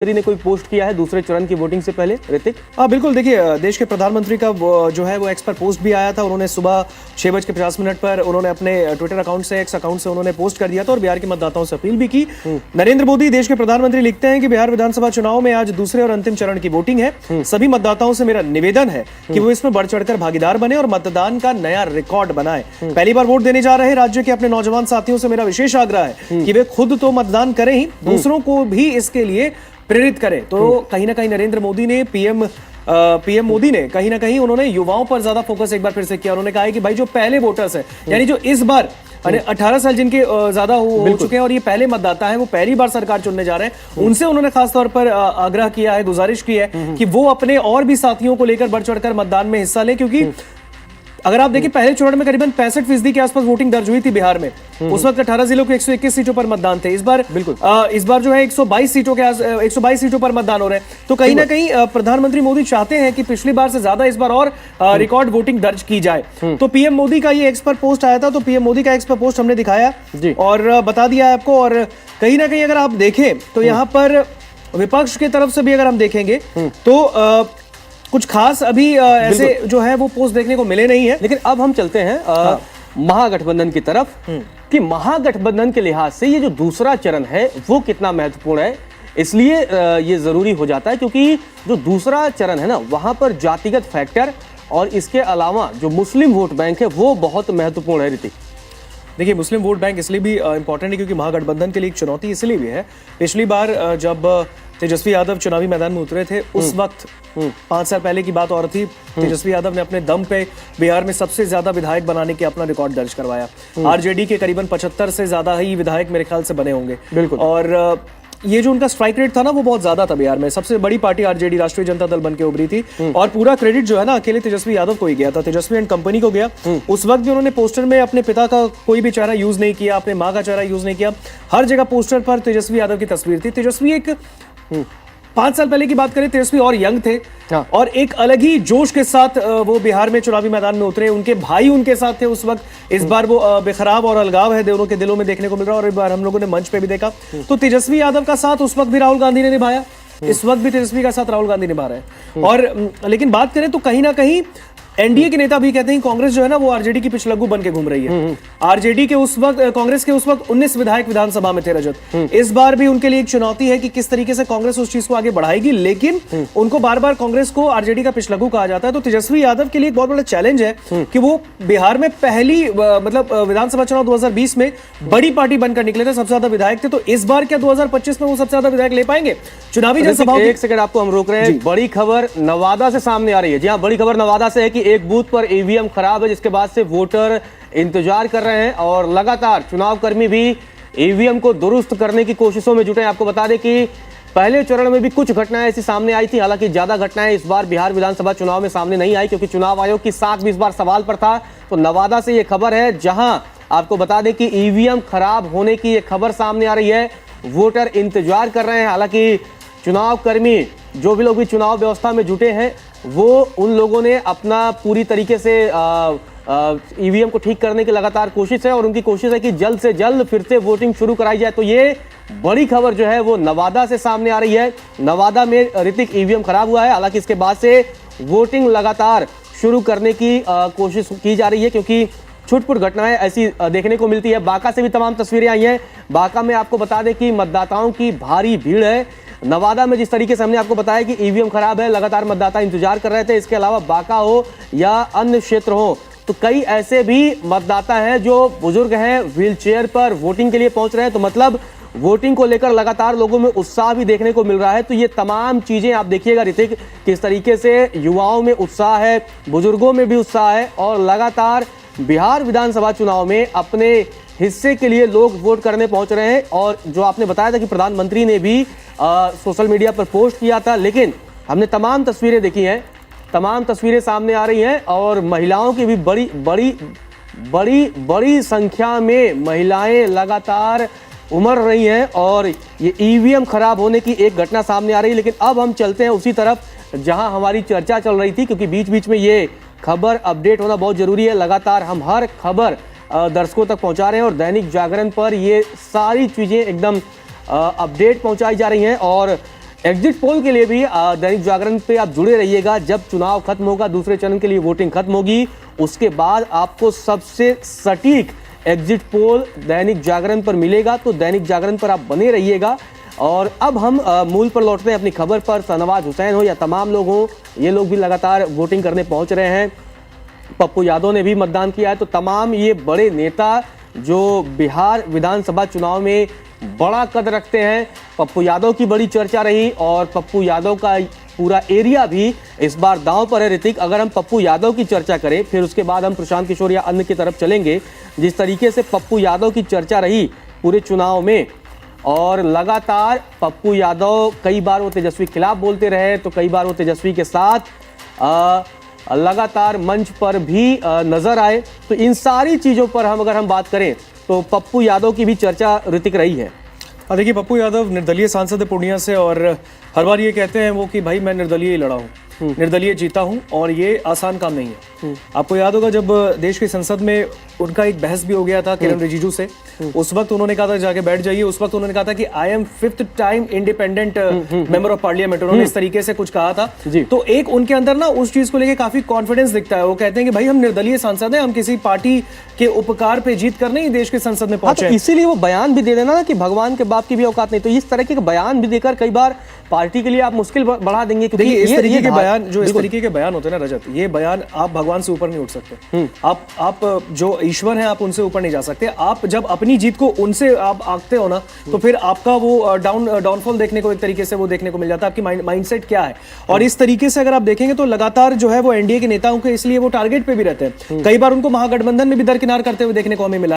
ने कोई पोस्ट किया है दूसरे चरण की वोटिंग से पहले, ऋतिक? हाँ बिल्कुल, देखिए देश के प्रधानमंत्री का जो है वो एक्स पर पोस्ट भी आया था। उन्होंने सुबह 6:50 पर उन्होंने अपने ट्विटर अकाउंट से, एक्स अकाउंट से उन्होंने पोस्ट कर दिया था और बिहार के मतदाताओं से अपील भी की। नरेंद्र मोदी देश के प्रधानमंत्री लिखते हैं कि बिहार विधानसभा चुनाव में आज दूसरे और अंतिम चरण की वोटिंग है। सभी मतदाताओं से मेरा निवेदन है कि वो इसमें बढ़ चढ़कर भागीदार बने और मतदान का नया रिकॉर्ड बनाए। पहली बार वोट देने जा रहे राज्य के अपने नौजवान साथियों से मेरा विशेष आग्रह है कि वे खुद तो मतदान करें ही, दूसरों को भी इसके लिए प्रेरित करें। तो कहीं ना कहीं नरेंद्र मोदी ने पीएम मोदी ने कहीं ना कहीं उन्होंने युवाओं पर ज्यादा फोकस एक बार फिर से किया। उन्होंने कहा है कि भाई जो पहले वोटर्स है, यानी जो इस बार 18 साल जिनके ज्यादा हो चुके हैं और ये पहले मतदाता है, वो पहली बार सरकार चुनने जा रहे हैं, उनसे उन्होंने खासतौर पर आग्रह किया है, गुजारिश की है कि वो अपने और भी साथियों को लेकर बढ़ चढ़कर मतदान में हिस्सा लें। क्योंकि अगर आप देखिए पहले चरण में करीबन 65% के आसपास वोटिंग दर्ज हुई थी बिहार में। उस वक्त 18 जिलों के 121 सीटों पर मतदान थे। इस बार जो है 122 सीटों पर मतदान हो रहे हैं। तो कहीं ना कहीं प्रधानमंत्री मोदी चाहते हैं कि पिछली बार से ज्यादा इस बार और रिकॉर्ड वोटिंग दर्ज की जाए। तो पीएम मोदी का ये एक्स पर पोस्ट आया था, तो पीएम मोदी का एक्स पर पोस्ट हमने दिखाया और बता दिया है आपको। और कहीं ना कहीं अगर आप देखें तो यहाँ पर विपक्ष की तरफ से भी अगर हम देखेंगे तो कुछ खास अभी ऐसे जो है वो पोस्ट देखने को मिले नहीं है। लेकिन अब हम चलते हैं महागठबंधन की तरफ कि महागठबंधन के लिहाज से ये जो दूसरा चरण है वो कितना महत्वपूर्ण है। इसलिए ये जरूरी हो जाता है क्योंकि जो दूसरा चरण है ना, वहां पर जातिगत फैक्टर और इसके अलावा जो मुस्लिम वोट बैंक है वो बहुत महत्वपूर्ण है। ऋतिक, देखिए मुस्लिम वोट बैंक इसलिए भी इंपॉर्टेंट है क्योंकि महागठबंधन के लिए एक चुनौती इसलिए भी है। पिछली बार जब तेजस्वी यादव चुनावी मैदान में उतरे थे, उस वक्त 5 साल पहले की बात और थी, तेजस्वी यादव ने अपने दम पे बिहार में सबसे ज्यादा विधायक बनाने के अपना रिकॉर्ड दर्ज करवाया। आरजेडी के करीबन 75 से ज्यादा ही विधायक मेरे ख्याल से बने होंगे। बिल्कुल। और ये जो उनका स्ट्राइक रेट था ना वो बहुत ज्यादा था। बिहार में सबसे बड़ी पार्टी आरजेडी, राष्ट्रीय जनता दल बन के उभरी थी और पूरा क्रेडिट जो है ना अकेले तेजस्वी यादव को ही गया था, तेजस्वी एंड कंपनी को गया। उस वक्त भी उन्होंने पोस्टर में अपने पिता का कोई भी चेहरा यूज नहीं किया, अपने माँ का चेहरा यूज नहीं किया। हर जगह पोस्टर पर तेजस्वी यादव की तस्वीर थी। तेजस्वी एक 5 साल पहले की बात करें, तेजस्वी और यंग थे और एक अलग ही जोश के साथ वो बिहार में चुनावी मैदान में उतरे। उनके भाई उनके साथ थे उस वक्त। इस बार वो बेखराब और अलगाव है दोनों के दिलों में देखने को मिल रहा है और इस बार हम लोगों ने मंच पे भी देखा। तो तेजस्वी यादव का साथ उस वक्त भी राहुल गांधी ने निभाया, इस वक्त भी तेजस्वी का साथ राहुल गांधी निभा रहे हैं। और लेकिन बात करें तो कहीं ना कहीं एनडीए के नेता भी कहते हैं कांग्रेस जो है ना वो आरजेडी की पिछलग्गू बन के घूम रही है। आरजेडी के उस वक्त, कांग्रेस के उस वक्त 19 विधायक विधानसभा में थे रजत। इस बार भी उनके लिए एक चुनौती है कि किस तरीके से कांग्रेस उस चीज को आगे बढ़ाएगी। लेकिन उनको बार बार कांग्रेस को आरजेडी का पिछलग्गू कहा जाता है। तो तेजस्वी यादव के लिए एक बहुत बड़ा चैलेंज है कि वो बिहार में पहली मतलब विधानसभा चुनाव 2020 में बड़ी पार्टी बनकर निकले थे, सबसे ज्यादा विधायक थे। तो इस बार क्या 2025 में वो सबसे ज्यादा विधायक ले पाएंगे? चुनावी जनसभा। एक सेकंड आपको हम रोक रहे हैं। बड़ी खबर नवादा से सामने आ रही है। जी हाँ, बड़ी खबर नवादा से है कि एक बूथ पर ईवीएम खराब है, जिसके बाद से वोटर इंतजार कर रहे हैं और लगातार चुनाव कर्मी भी ईवीएम को दुरुस्त करने की कोशिशों में जुटे हैं। आपको बता दें कि पहले चरण में भी कुछ घटनाएं ऐसी सामने आई थी, हालांकि ज्यादा घटनाएं इस बार बिहार विधानसभा चुनाव में सामने नहीं आई क्योंकि चुनाव आयोग की साख भी इस बार सवाल पर था। तो नवादा से यह खबर है, जहां आपको बता दें कि ईवीएम खराब होने की यह खबर सामने आ रही है। वोटर इंतजार कर रहे हैं। हालांकि चुनाव कर्मी, जो भी लोग भी चुनाव व्यवस्था में जुटे हैं, वो उन लोगों ने अपना पूरी तरीके से ईवीएम को ठीक करने की लगातार कोशिश है और उनकी कोशिश है कि जल्द से जल्द फिर से वोटिंग शुरू कराई जाए। तो ये बड़ी खबर जो है वो नवादा से सामने आ रही है। नवादा में ऋतिक ईवीएम खराब हुआ है, हालांकि इसके बाद से वोटिंग लगातार शुरू करने की कोशिश की जा रही है क्योंकि छुटपुट घटनाएं ऐसी देखने को मिलती है। बांका से भी तमाम तस्वीरें आई हैं। बांका में आपको बता दें कि मतदाताओं की भारी भीड़ है। नवादा में जिस तरीके से हमने आपको बताया कि ईवीएम खराब है, लगातार मतदाता इंतजार कर रहे थे। इसके अलावा बांका हो या अन्य क्षेत्र हो, तो कई ऐसे भी मतदाता हैं जो बुजुर्ग हैं, व्हीलचेयर पर वोटिंग के लिए पहुंच रहे हैं। तो मतलब वोटिंग को लेकर लगातार लोगों में उत्साह भी देखने को मिल रहा है। तो ये तमाम चीजें आप देखिएगा ऋतिक, किस तरीके से युवाओं में उत्साह है, बुजुर्गों में भी उत्साह है और लगातार बिहार विधानसभा चुनाव में अपने हिस्से के लिए लोग वोट करने पहुंच रहे हैं। और जो आपने बताया था कि प्रधानमंत्री ने भी सोशल मीडिया पर पोस्ट किया था, लेकिन हमने तमाम तस्वीरें देखी हैं, तमाम तस्वीरें सामने आ रही हैं और महिलाओं की भी बड़ी संख्या में महिलाएं लगातार उमड़ रही हैं और ये ईवीएम खराब होने की एक घटना सामने आ रही है। लेकिन अब हम चलते हैं उसी तरफ जहां हमारी चर्चा चल रही थी, क्योंकि बीच बीच में ये खबर अपडेट होना बहुत जरूरी है। लगातार हम हर खबर दर्शकों तक पहुंचा रहे हैं और दैनिक जागरण पर ये सारी चीजें एकदम अपडेट पहुंचाई जा रही हैं। और एग्जिट पोल के लिए भी दैनिक जागरण पे आप जुड़े रहिएगा। जब चुनाव खत्म होगा, दूसरे चरण के लिए वोटिंग खत्म होगी, उसके बाद आपको सबसे सटीक एग्जिट पोल दैनिक जागरण पर मिलेगा। तो दैनिक जागरण पर आप बने रहिएगा। और अब हम मूल पर लौटते हैं अपनी खबर पर। शाहनवाज हुसैन हो या तमाम लोग हों, ये लोग भी लगातार वोटिंग करने पहुंच रहे हैं। पप्पू यादव ने भी मतदान किया है। तो तमाम ये बड़े नेता जो बिहार विधानसभा चुनाव में बड़ा कद रखते हैं, पप्पू यादव की बड़ी चर्चा रही और पप्पू यादव का पूरा एरिया भी इस बार दांव पर है। ऋतिक, अगर हम पप्पू यादव की चर्चा करें, फिर उसके बाद हम प्रशांत किशोर या अन्य की तरफ चलेंगे। जिस तरीके से पप्पू यादव की चर्चा रही पूरे चुनाव में, और लगातार पप्पू यादव कई बार वो तेजस्वी के खिलाफ बोलते रहे, तो कई बार वो तेजस्वी के साथ लगातार मंच पर भी नजर आए। तो इन सारी चीजों पर अगर हम बात करें तो पप्पू यादव की भी चर्चा ऋतिक रही है। देखिए, पप्पू यादव निर्दलीय सांसद है पूर्णिया से, और हर बार ये कहते हैं वो कि भाई मैं निर्दलीय ही लड़ा हूँ, निर्दलीय जीता हूँ, और ये आसान काम नहीं है। आपको याद होगा जब देश की संसद में उनका एक बहस भी हो गया था किरण रिजिजू से, उस वक्त उन्होंने कहा था जाके बैठ जाइए। उस वक्त उन्होंने कहा था कि I am 5th time independent member of parliament, उन्होंने इस तरीके से कुछ कहा था। तो एक उनके अंदर ना उस चीज को लेके काफी कॉन्फिडेंस दिखता है। वो कहते हैं कि भाई हम निर्दलीय सांसद हैं, हम किसी पार्टी के उपकार पे जीत कर नहीं देश की संसद में पहुंचे। तो इसीलिए वो बयान भी दे देना ना कि भगवान के बाप की भी औकात नहीं। तो इस तरह के बयान भी देकर कई बार पार्टी के लिए आप मुश्किल बढ़ा देंगे। देखिए, इस तरीके के बयान जो इस तरीके के बयान होते हैं ना रजत, ये बयान आप भगवान से ऊपर नहीं उठ सकते। आप जो ईश्वर हैं आप उनसे ऊपर नहीं जा सकते। आप जब अपनी जीत को उनसे आप आंकते हो ना, तो फिर आपका वो डाउनफॉल देखने को एक तरीके से वो देखने को मिल जाता है। आपकी माइंडसेट क्या है। और इस तरीके से अगर आप देखेंगे तो लगातार जो है वो एनडीए के नेताओं के इसलिए वो टारगेट पे भी रहते हैं। कई बार उनको महागठबंधन में भी दरकिनार करते हुए देखने को हमें मिला।